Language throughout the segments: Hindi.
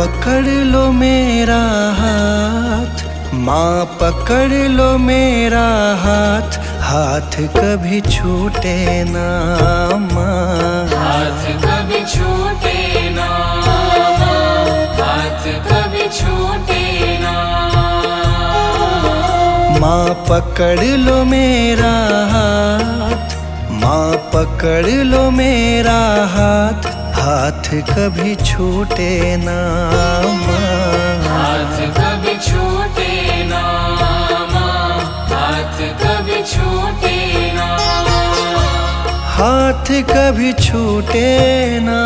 पकड़ लो मेरा हाथ, माँ पकड़ लो मेरा हाथ, हाथ कभी छूटे ना माँ। हाथ कभी छूटे ना माँ, हाथ कभी छूटे ना। माँ पकड़ लो मेरा हाथ, माँ पकड़ लो मेरा हाथ, हाथ कभी छूटे ना माँ। हाथ कभी छूटे ना माँ, हाथ कभी छूटे ना। हाथ कभी छूटे ना,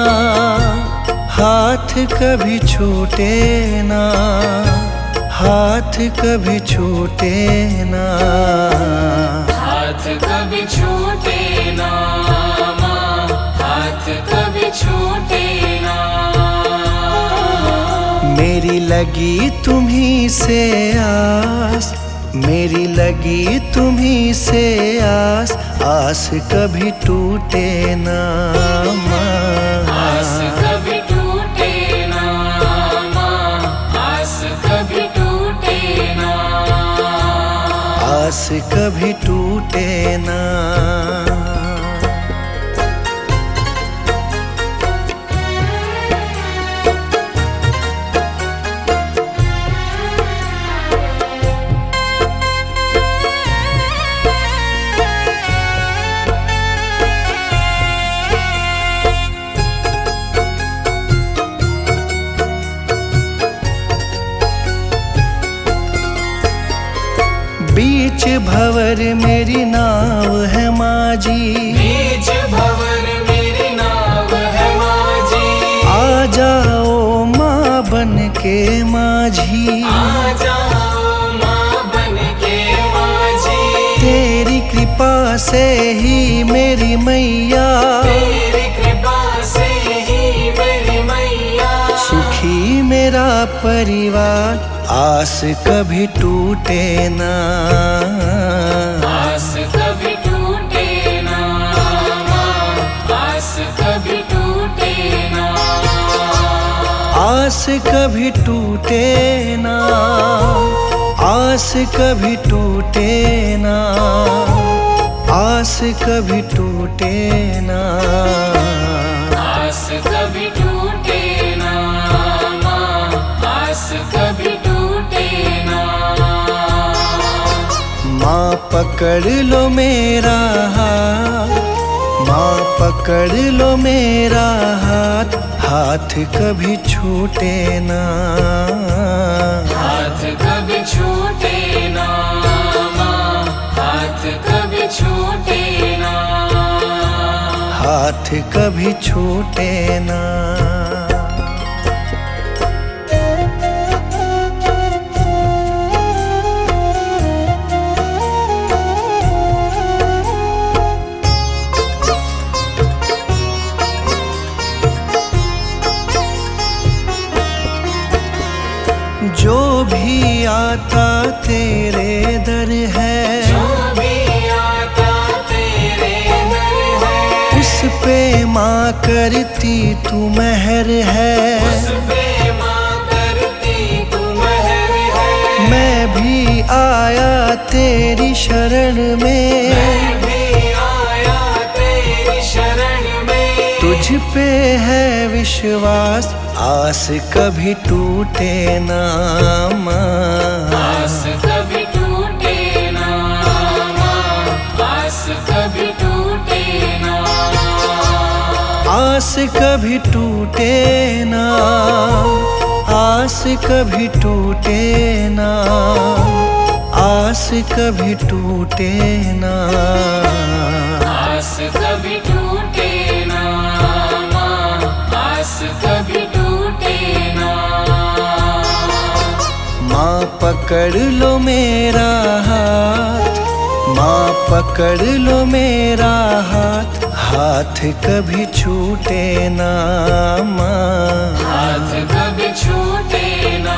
हाथ कभी छूटे ना, हाथ कभी छूटे ना। हाथ कभी छूटे ना माँ, हाथ कभी छूटे ना। मेरी लगी तुम्हीं से आस, मेरी लगी तुम्हीं से आस, आस कभी टूटे ना माँ। आस कभी टूटे ना माँ, आस कभी टूटे ना। आस कभी टूटे ना। बीच भंवर मेरी नाव है माझी, बीच भंवर मेरी नाव है माझी। आ जाओ माँ बन के माझी, आ जाओ माँ बन के माझी। तेरी कृपा से ही मेरी मैया, तेरी कृपा से ही मेरी मैया। सुखी मेरा परिवार, आस कभी टूटे ना। आस कभी टूटे ना माँ, आस कभी टूटे ना। आस कभी टूटे ना, आस कभी टूटे ना, आस कभी टूटे ना। आस कभी टूटे ना माँ, आस कभी टूटे ना। माँ पकड़ लो मेरा हाथ, माँ पकड़ लो मेरा हाथ, हाथ कभी छूटे ना। हाथ कभी छूटे ना माँ, हाथ कभी छूटे ना। हाथ कभी छूटे ना। जो भी आता तेरे दर है, जो भी आता तेरे दर है, उस पे माँ करती तू मेहर है। उस पे माँ करती तू मेहर है। मैं भी आया तेरी शरण में, मैं भी आया तेरी शरण में। तुझ पे है विश्वास, आस कभी टूटे ना माँ। आस कभी टूटे ना माँ, आस कभी टूटे ना। आस कभी टूटे ना, आस कभी टूटे ना, आस कभी टूटे ना। आस कभी टूटे ना माँ, आस कभी टूटे ना। माँ पकड़ लो मेरा हाथ, माँ पकड़ लो मेरा हाथ, हाथ कभी छूटे ना माँ। हाथ कभी छूटे ना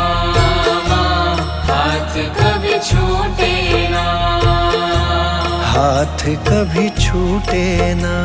माँ, हाथ कभी छूटे ना। हाथ कभी छूटे ना।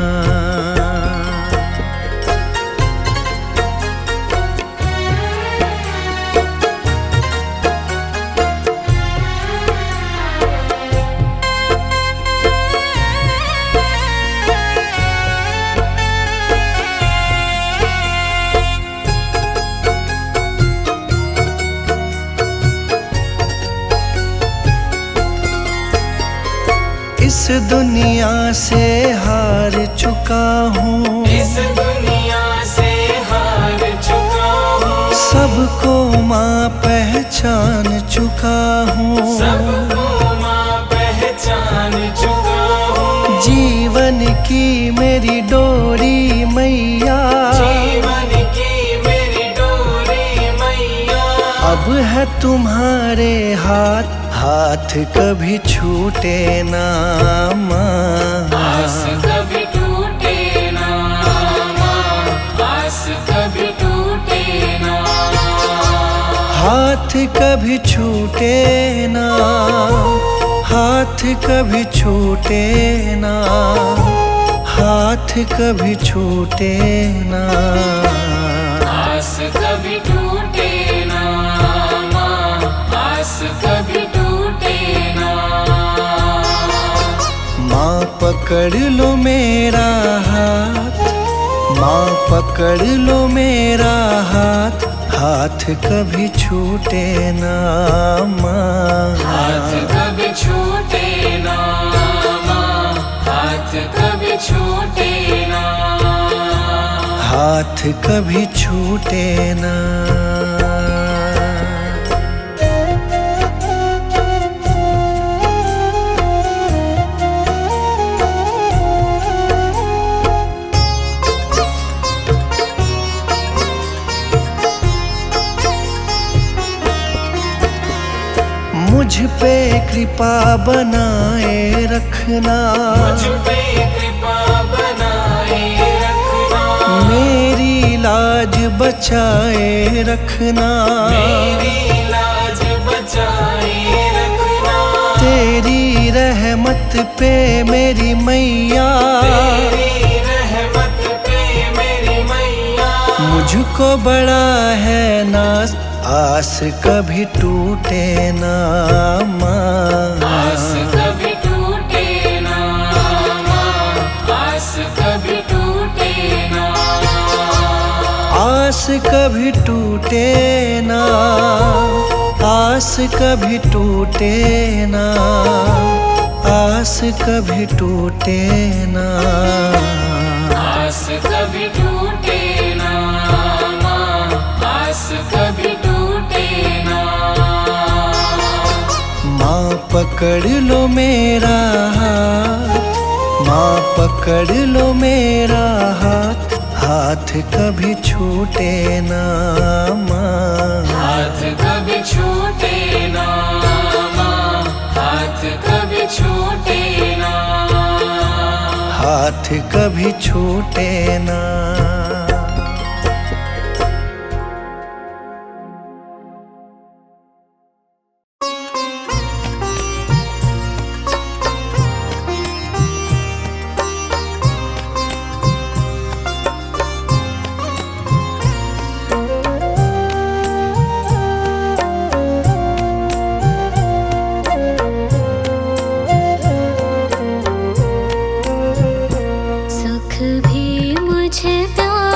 इस दुनिया से हार चुका हूँ, इस दुनिया से हार चुका हूँ, सबको माँ पहचान चुका हूँ, सबको माँ पहचान चुका हूँ। जीवन की मेरी डोरी मैया, जीवन की मेरी डोरी मैया, अब है तुम्हारे हाथ, हाथ कभी छूटे ना माँ। आस कभी टूटे ना माँ, आस कभी टूटे ना, हाथ कभी छूटे ना, हाथ कभी छूटे ना, हाथ कभी छूटे ना। आस कभी टूटे ना माँ, आस कभी टूटे ना। माँ पकड़ लो मेरा हाथ, माँ पकड़ लो मेरा हाथ, हाथ कभी छूटे ना माँ। हाथ कभी छूटे ना माँ, हाथ कभी छूटे ना, हाथ कभी छूटे ना। मुझ पे कृपा बनाए रखना, मुझ पे कृपा बनाए रखना, मेरी लाज बचाए रखना, मेरी लाज बचाए रखना, तेरी रहमत पे मेरी मैया, तेरी रहमत पे मेरी मैया, मुझको बड़ा है नाज, आस कभी टूटे ना माँ। आस कभी टूटे ना माँ, आस कभी टूटे ना, आस कभी टूटे ना, आस कभी टूटे ना, आस कभी टूटे ना। आस कभी टूटे ना माँ, आस कभी टूटे ना। माँ पकड़ लो मेरा हाथ, माँ पकड़ लो मेरा हाथ, हाथ कभी छूटे ना माँ। हाथ कभी छूटे ना माँ, हाथ कभी छूटे ना, हाथ कभी छूटे ना। सुख भी मुझे प्यार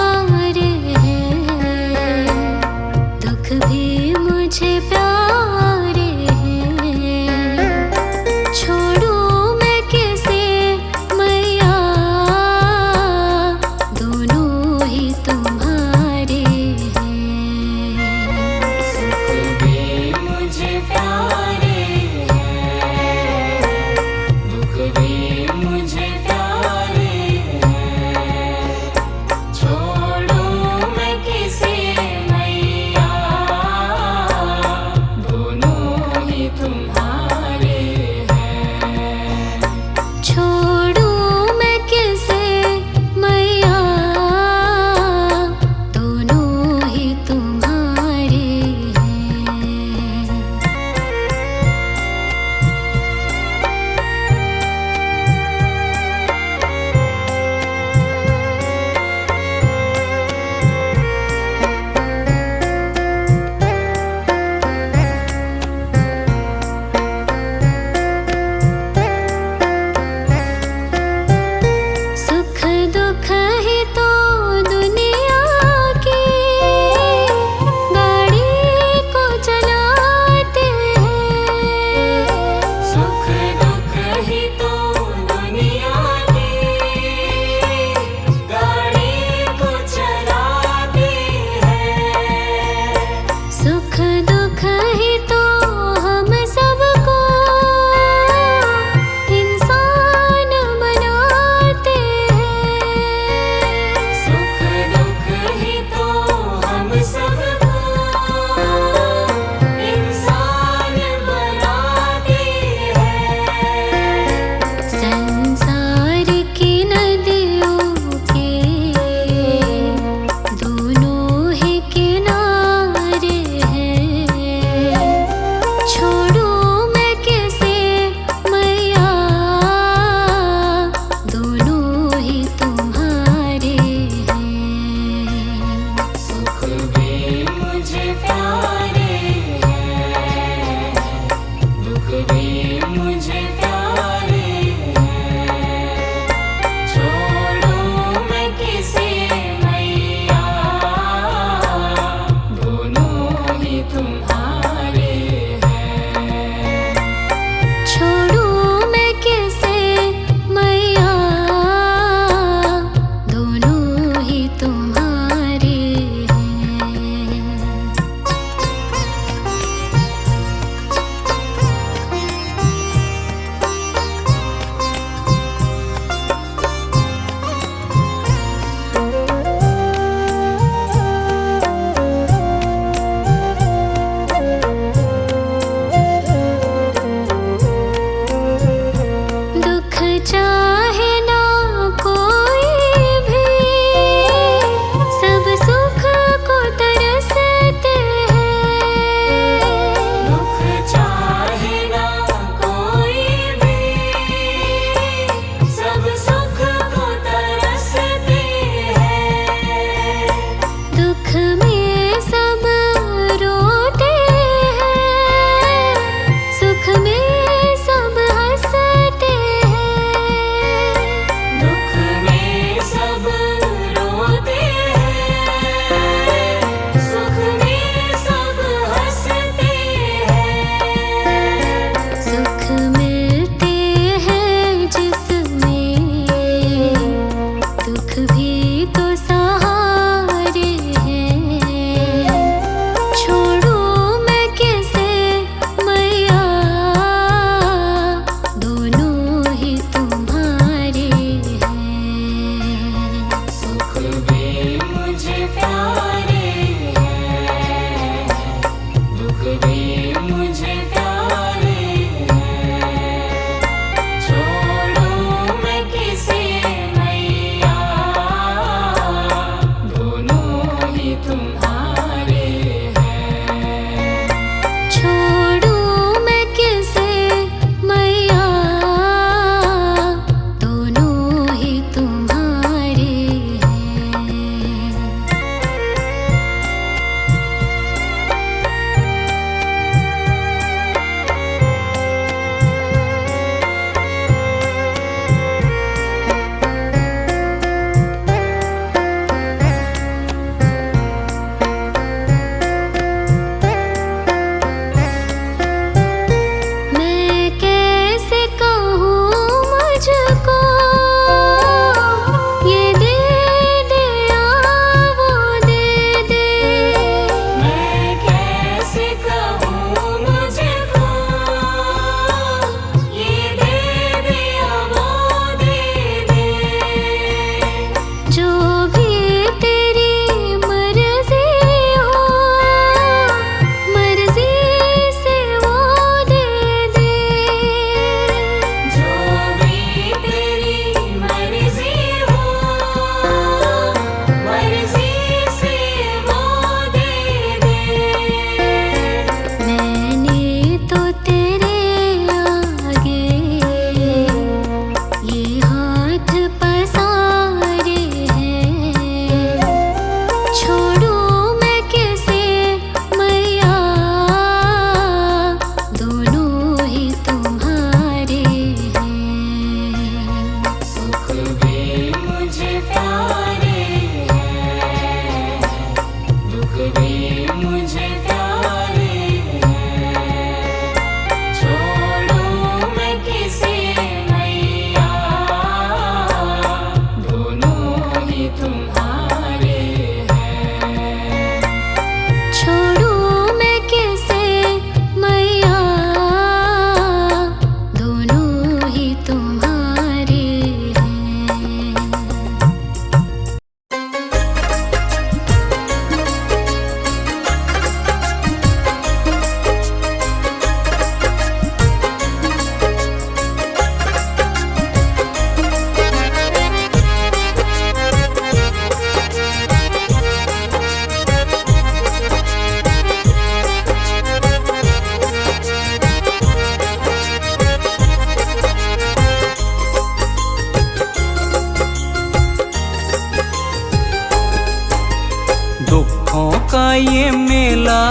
ये मेला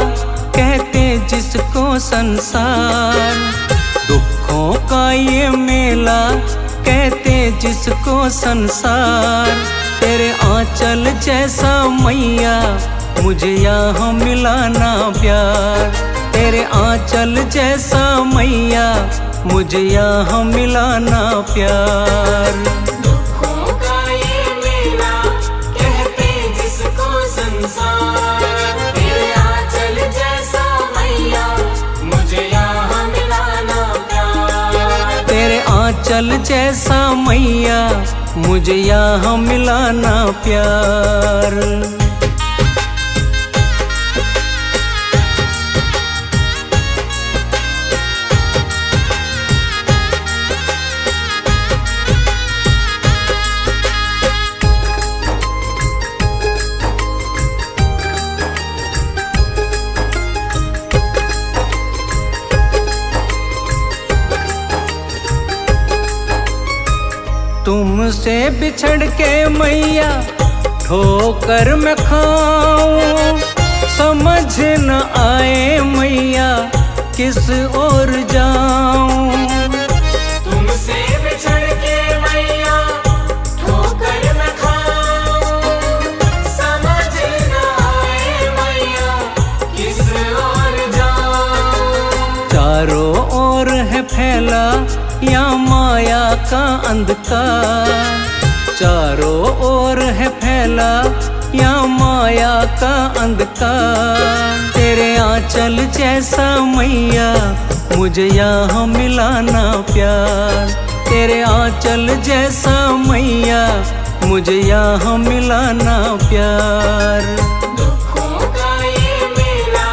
कहते जिसको संसार, दुखों का ये मेला कहते जिसको संसार। तेरे आंचल जैसा मैया मुझे यहाँ मिला ना प्यार, तेरे आंचल जैसा मैया मुझे यहाँ मिला ना प्यार। दुखों का ये मेला कहते जिसको संसार, तेरे आंचल जैसा मैया मुझे यहाँ मिला ना प्यार। तेरे आंचल जैसा मैया मुझे यहाँ मिला ना प्यार। तुमसे बिछड़ के मैया ठोकर मैं खाऊं, समझ न आए मैया किस ओर जाऊं। तुमसे बिछड़ के मैया ठोकर मैं खाऊं, समझ न आए मैया किस ओर जाऊं। चारों ओर है फैला या माया का अंधकार, चारों ओर है फैला या माया का अंधकार। तेरे आंचल जैसा मैया मुझे यहाँ मिला ना प्यार, तेरे आंचल जैसा मैया मुझे यहाँ मिला ना प्यार। दुखों का ये मेला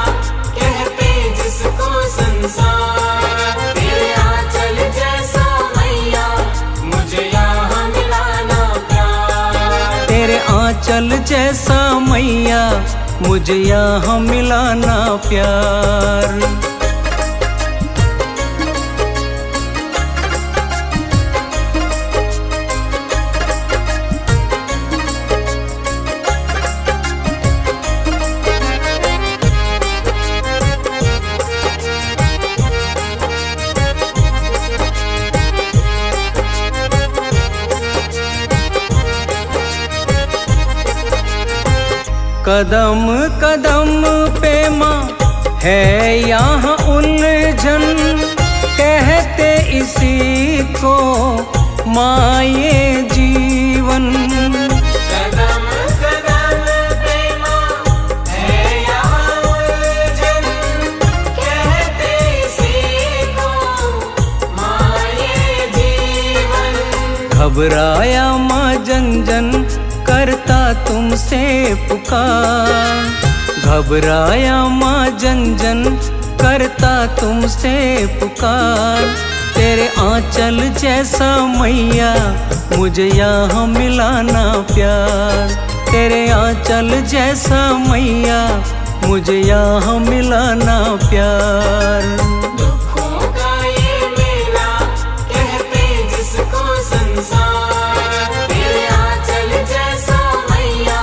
कहते जिसको संसार, तेरे आंचल जैसा मैया मुझे यहाँ मिला ना प्यार। तेरे आंचल जैसा मैया मुझे यहाँ मिला ना प्यार। कदम कदम पे माँ है यहाँ उलझन, कहते इसी को माँ ये जीवन। कदम कदम पे माँ है यहाँ उलझन, कहते इसी को माँ ये जीवन। घबराया माँ जन जन करता तुमसे पुकार, घबराया माँ जन जन करता तुमसे पुकार। तेरे आंचल जैसा मैया मुझे यहाँ मिला ना प्यार, तेरे आंचल जैसा मैया मुझे यहाँ मिला ना प्यार। दुखों का ये मेला कहते जिसको संसार, तेरे आंचल जैसा मैया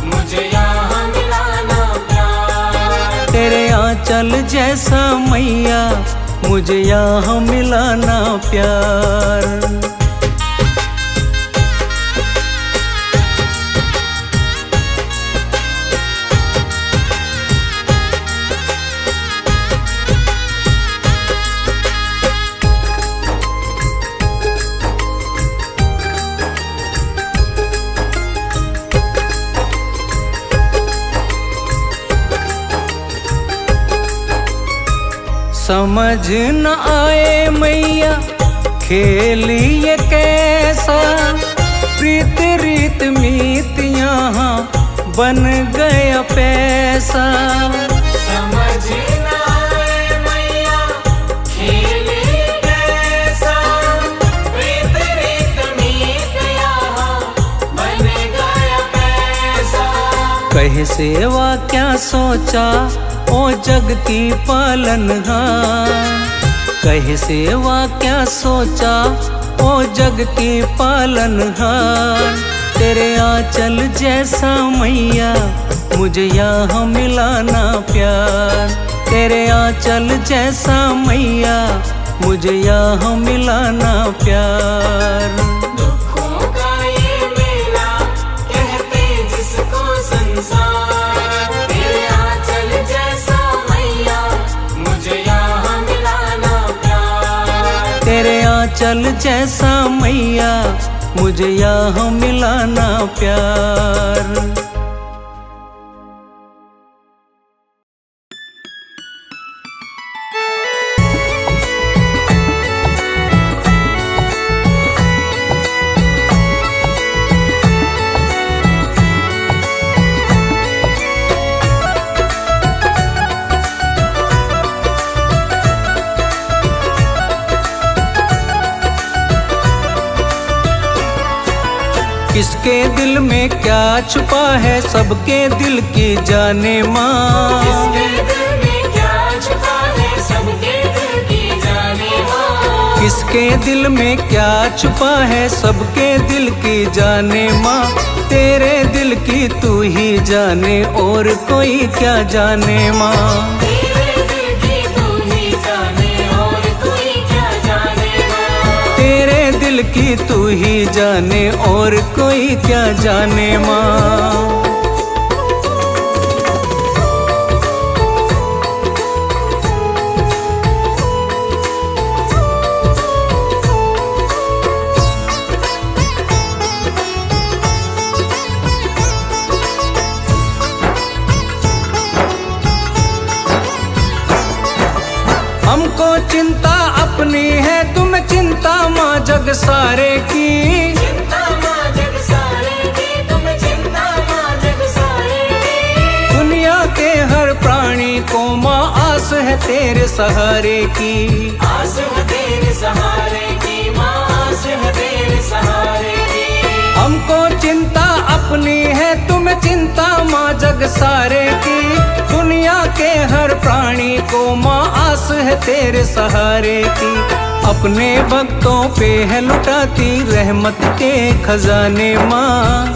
मुझे यहाँ मिला ना प्यार। तेरे आंचल जैसा मैया मुझे यहाँ मिला ना प्यार। समझ न आए मैया खेल ये कैसा, प्रीत रीत मीत यहाँ बन गया पैसा। समझ न आए मैया खेल ये कैसा, प्रीत रीत मीत यहाँ बन गया पैसा। कहे सेवा क्या सोचा ओ जगती पालनहार, कहे सेवा क्या सोचा ओ जगती पालनहार। तेरे आंचल जैसा मैया मुझे यहाँ मिला ना प्यार। तेरे आंचल जैसा मैया मुझे यहाँ मिला ना प्यार। दुखों का ये मेला कहते जिसको संसार, तेरे आंचल जैसा मैया मुझे यहाँ मिला ना प्यार। तेरे आंचल जैसा मैया मुझे यहाँ मिला ना प्यार। किसके दिल में क्या छुपा है सबके दिल की जाने माँ। किसके दिल में क्या छुपा है सबके दिल की जाने माँ। किसके दिल में क्या छुपा है सबके दिल की जाने माँ। तेरे दिल की तू ही जाने और कोई क्या जाने माँ। तेरे दिल की तू ही जाने और कोई क्या जाने माँ। तेरे दिल की तू ही जाने और कोई क्या जाने माँ। हमको चिंता अपनी है तुम्हें चिंता माँ जग सारे की। चिंता माँ जग सारे की, तुम चिंता माँ जग सारे की। दुनिया के हर प्राणी को माँ आस है तेरे सहारे की। आस है तेरे सहारे की माँ, आस है तेरे सहारे की। हमको चिंता अपनी है तुम्हें चिंता माँ जग सारे की। दुनिया के हर प्राणी को माँ आस है तेरे सहारे की। अपने भक्तों पे है लुटाती रहमत के खजाने माँ।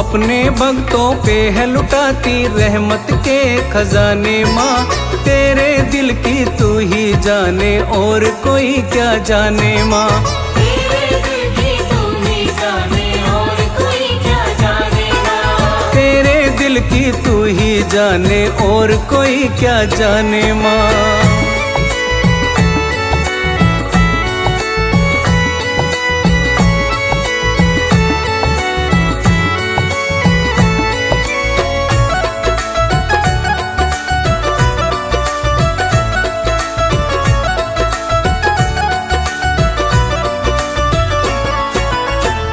अपने भक्तों पे है लुटाती रहमत के खजाने माँ। तेरे दिल की तू ही जाने और कोई क्या जाने माँ। तेरे दिल की तू ही जाने और कोई क्या जाने माँ। तेरे दिल की तू ही जाने और कोई क्या जाने माँ।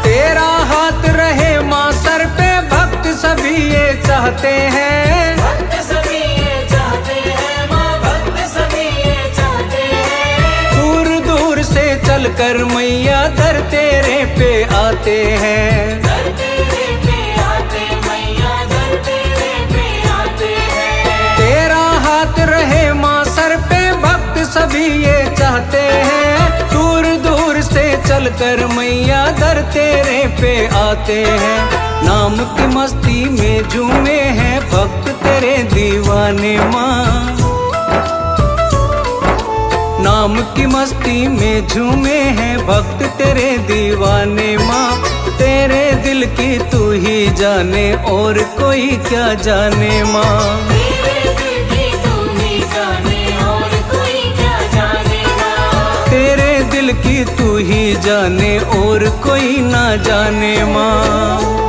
तेरा हाथ रहे माँ सर पे भक्त सभी ये चाहते हैं। भक्त सभी ये चाहते हैं माँ, भक्त सभी ये चाहते हैं। दूर दूर से चलकर मैया दर तेरे पे आते हैं। दर तेरे पे आते मैया, दर तेरे पे आते हैं। तेरा हाथ रहे माँ सर पे भक्त सभी ये चाहते हैं। दूर दूर से चलकर मैया दर तेरे पे आते हैं। नाम की मस्ती में झूमे हैं भक्त तेरे दीवाने माँ। नाम की मस्ती में झूमे हैं भक्त तेरे दीवाने माँ। तेरे दिल की तू ही जाने और कोई क्या जाने माँ। तेरे दिल की तू ही जाने और कोई क्या जाने माँ। तेरे दिल की तू ही जाने और कोई ना जाने माँ।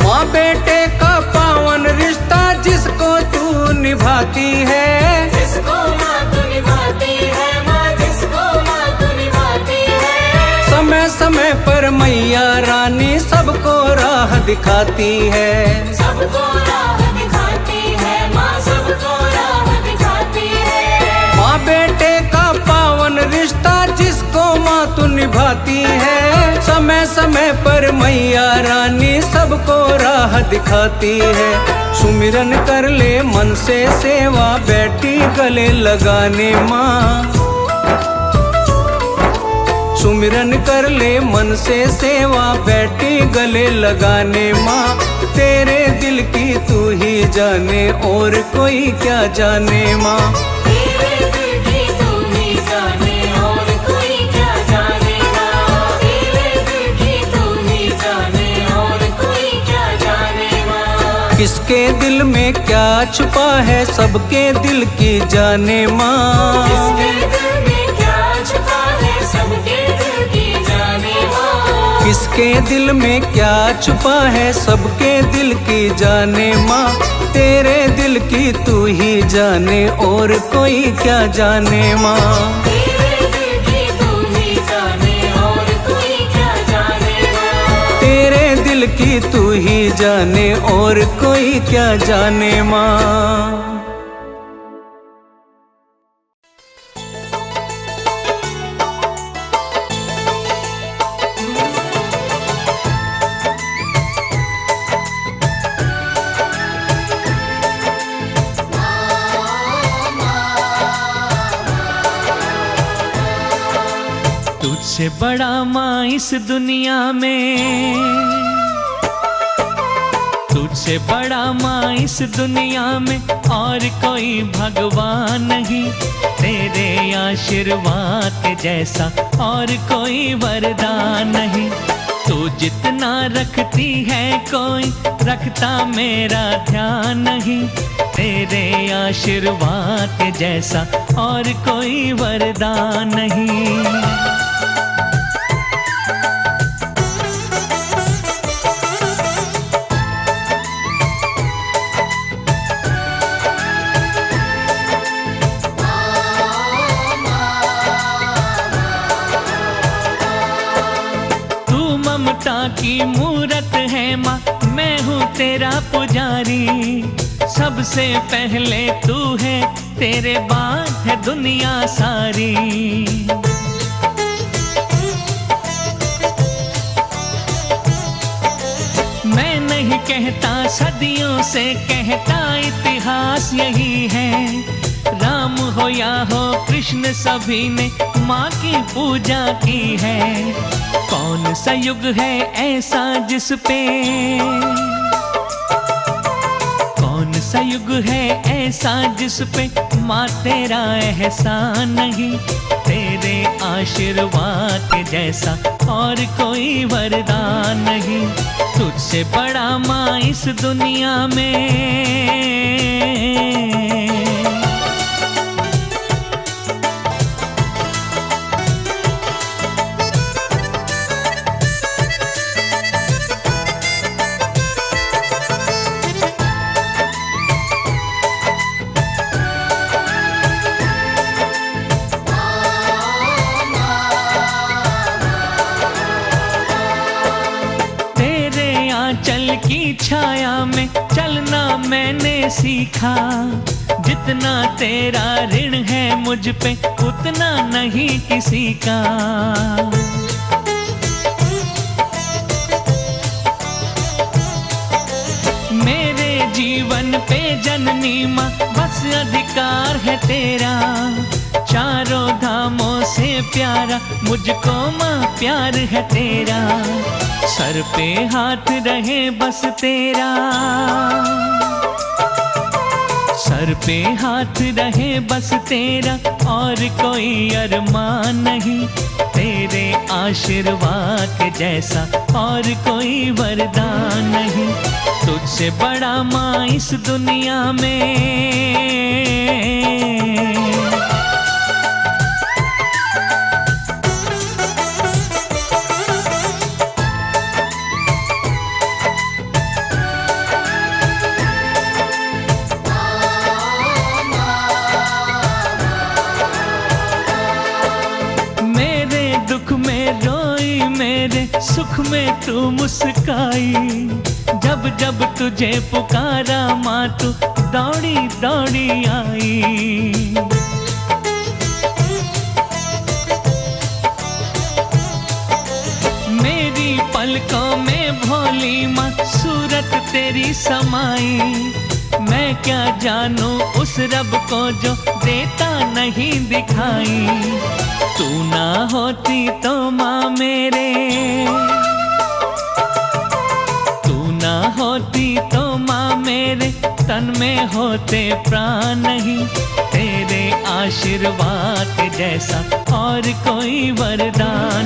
माँ बेटे का पावन रिश्ता जिसको तू निभाती है। जिसको माँ तू निभाती है माँ, जिसको माँ तू निभाती है। समय समय पर मैया रानी सबको राह दिखाती है। सबको राह दिखाती है माँ, सबको राह दिखाती है। माँ बेटे का पावन रिश्ता जिसको माँ तू निभाती है। समय समय पर मैया रानी सबको राह दिखाती है। सुमिरन कर ले मन से सेवा, बैठी गले लगाने माँ। सुमिरन कर ले मन से सेवा, बैठी गले लगाने माँ। तेरे दिल की तू ही जाने और कोई क्या जाने माँ। तेरे दिल की तू ही जाने और कोई क्या जाने माँ। तेरे दिल की तू ही जाने और कोई क्या जाने माँ। किसके दिल में क्या छुपा है सबके दिल की जाने माँ। किसके दिल में क्या छुपा है सबके दिल की जाने माँ। किसके दिल में क्या छुपा है सबके दिल की जाने माँ। तेरे दिल की तू ही जाने और कोई क्या जाने माँ। तेरे दिल की तू ही जाने और कोई क्या जाने माँ। तेरे दिल की तू ही जाने और कोई क्या जाने माँ। तुझसे बड़ा माँ इस दुनिया में, तुझसे बड़ा माँ इस दुनिया में और कोई भगवान नहीं। तेरे आशीर्वाद के जैसा और कोई वरदान नहीं। तू जितना रखती है कोई रखता मेरा ध्यान नहीं। तेरे आशीर्वाद के जैसा और कोई वरदान नहीं। की मूरत है माँ, मैं हूँ तेरा पुजारी। सबसे पहले तू है, तेरे बाद है दुनिया सारी। मैं नहीं कहता सदियों से कहता इतिहास यही है। राम हो या हो कृष्ण सभी ने माँ की पूजा की है। कौन सा युग है ऐसा जिस पे, कौन सा युग है ऐसा जिस पे माँ तेरा एहसान नहीं। तेरे आशीर्वाद के जैसा और कोई वरदान नहीं। तुझसे बड़ा माँ इस दुनिया में। की छाया में चलना मैंने सीखा। जितना तेरा ऋण है मुझ पे उतना नहीं किसी का। मेरे जीवन पे जननी माँ बस अधिकार है तेरा। चारों धामों से प्यारा मुझको माँ प्यार है तेरा। सर पे हाथ रहे बस तेरा, सर पे हाथ रहे बस तेरा और कोई अरमान नहीं। तेरे आशीर्वाद के जैसा और कोई वरदान नहीं। तुझसे बड़ा माँ इस दुनिया में। सुख में तू मुस्काई। जब जब तुझे पुकारा माँ तू दौड़ी दौड़ी आई। मुझको में भोली माँ सूरत तेरी समाई। मैं क्या जानूं उस रब को जो देता नहीं दिखाई। तू ना होती तो माँ मेरे, तू ना होती तो माँ मेरे तन में होते प्राण नहीं। तेरे आशीर्वाद जैसा और कोई वरदान